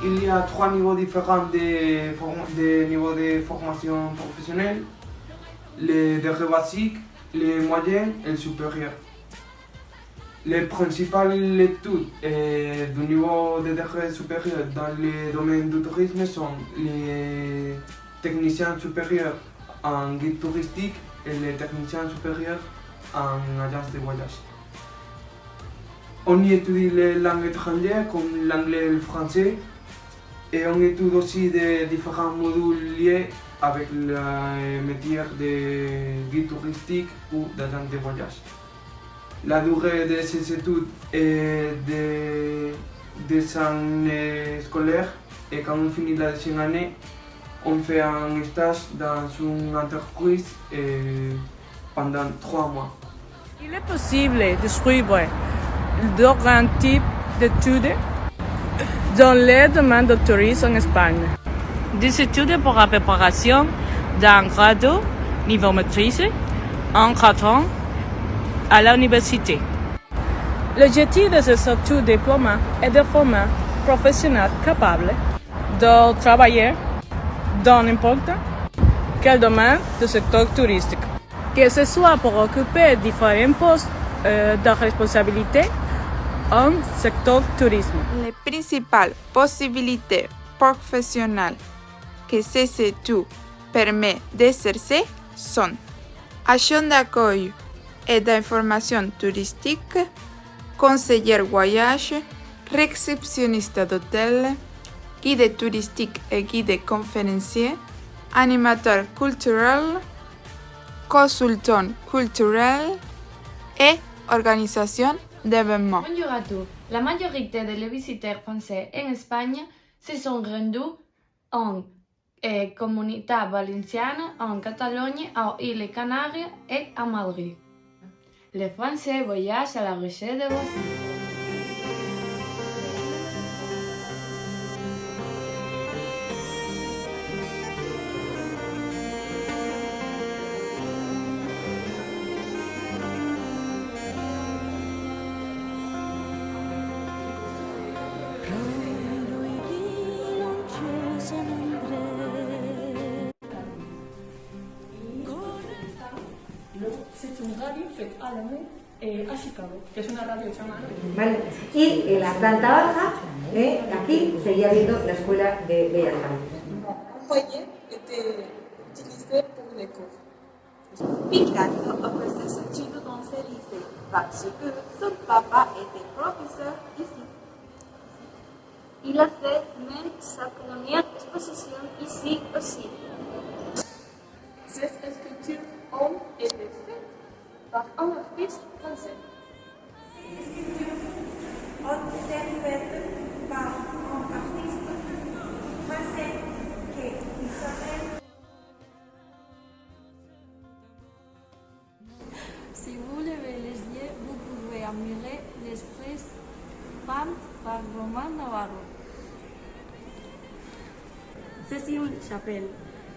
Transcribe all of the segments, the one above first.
Il y a trois niveaux différents de niveaux de formation professionnelle, le degré basique, le moyen et le supérieur. Les principales études du niveau de degré supérieur dans le domaine du tourisme sont les techniciens supérieurs en guide touristique et les techniciens supérieurs en agence de voyage. On y étudie les langues étrangères comme l'anglais et le français, et on étudie aussi des différents modules liés avec le métier de guide touristique ou d'agent de voyage. La durée de ces études est des années scolaires, et quand on finit la deuxième année, on fait un stage dans une entreprise pendant 3 mois. Il est possible de suivre différents types d'études dans le domaine du tourisme en Espagne. Des études pour la préparation d'un grade niveau maîtrise en 4 ans à l'université. L'objectif de ces études diplômées est de former professionnels capables de travailler dans n'importe quel domaine du secteur touristique, que ce soit pour occuper différents postes de responsabilité en secteur tourisme. Les principales possibilités professionnelles que ces études permettent d'exercer sont agent d'accueil et d'information touristique, conseiller voyage, réceptionniste d'hôtel, guide touristique et guide conférencier, animateur culturel, consultant culturel et organisation d'événements. Bonjour à tous. La majorité des visiteurs français en Espagne se sont rendus en Comunidad Valenciana, en Catalogne, aux îles Canaries et à Madrid. Les Français voyagent à la recherche de loisirs. C'est une radio faite à Londres et à Chicago, que es una radio chamana. ¿Vale? Y en la planta baja, aquí seguía habiendo la Escuela de Bellas Artes. Un foyer était utilisé pour les cours. Picasso ofreció su études dans ce lycée parce que son papa était professeur ici. Il a fait même sa première exposition ici aussi. Ces sculptures ont été faites par un artiste français. Ces sculptures ont été faites par un artiste français qui s'appelle. Si vous levez les yeux, vous pouvez admirer les fresques peintes par Romain Navarro. C'est une chapelle.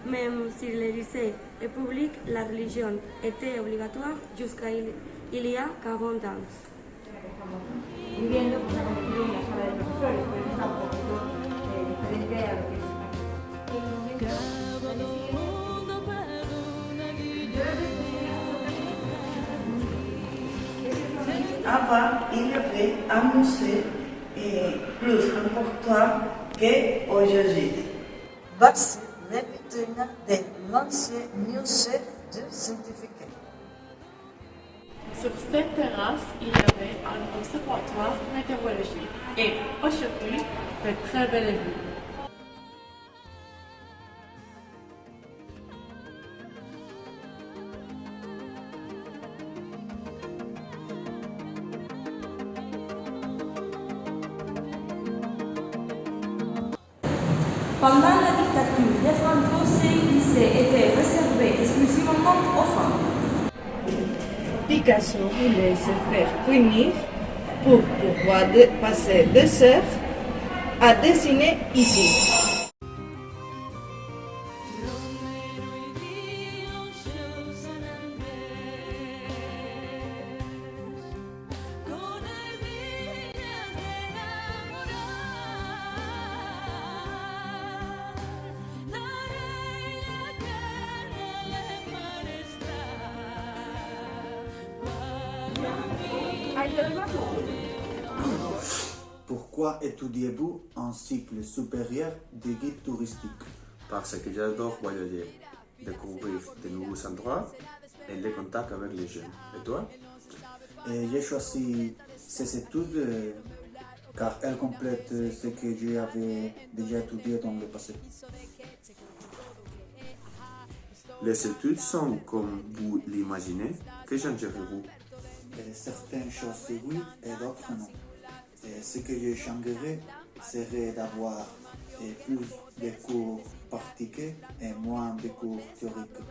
Même si le lycée est public, la religion était obligatoire jusqu'à il y a 40 ans. Viviendo pues, ha constituido una sala de profesores, pero es un poco diferente a lo que es. Avant, il y avait un musée plus important qu'aujourd'hui. Voici les vitrines de l'ancien musée du scientifique. Sur cette terrasse, il y avait un observatoire météorologique et aujourd'hui, de très belles vues. Pendant la dictature de Franco, ces lycées étaient réservés exclusivement aux femmes. Picasso voulait se faire punir pour pouvoir passer 2 heures à dessiner ici. Pourquoi étudiez-vous un cycle supérieur de guide touristique? Parce que j'adore voyager, découvrir de nouveaux endroits et les contacts avec les jeunes. Et toi? J'ai choisi ces études car elles complètent ce que j'avais déjà étudié dans le passé. Les études sont comme vous l'imaginez. Que changerez-vous? Certaines choses oui et d'autres non. Ce que je changerais serait d'avoir plus de cours pratiqués et moins de cours théoriques.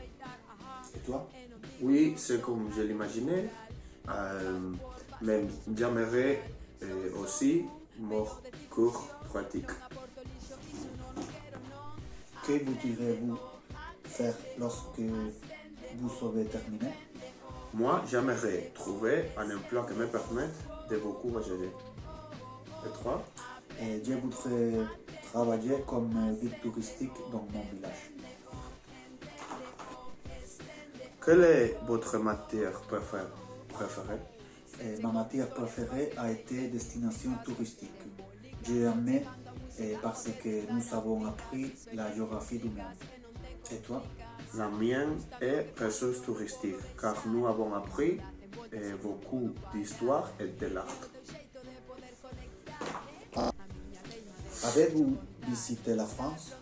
Et toi? Oui, c'est comme je l'imaginais, mais j'aimerais aussi mon cours pratique. Que voudriez-vous faire lorsque vous serez terminé? Moi, j'aimerais trouver un emploi qui me permette de beaucoup voyager. Et toi? Je voudrais travailler comme guide touristique dans mon village. Quelle est votre matière préférée? Ma matière préférée a été destination touristique. J'ai aimé parce que nous avons appris la géographie du monde. Et toi? La mienne est ressources touristiques car nous avons appris beaucoup d'histoire et de l'art. Avez-vous visité la France?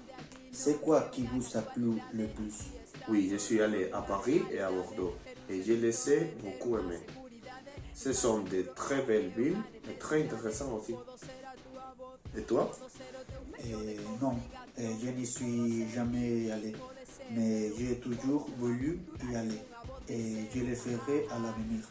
C'est quoi qui vous a plu le plus? Oui, je suis allé à Paris et à Bordeaux et je les ai beaucoup aimés. Ce sont de très belles villes et très intéressantes aussi. Et toi? Non, je n'y suis jamais allé, mais j'ai toujours voulu y aller et je le ferai à l'avenir.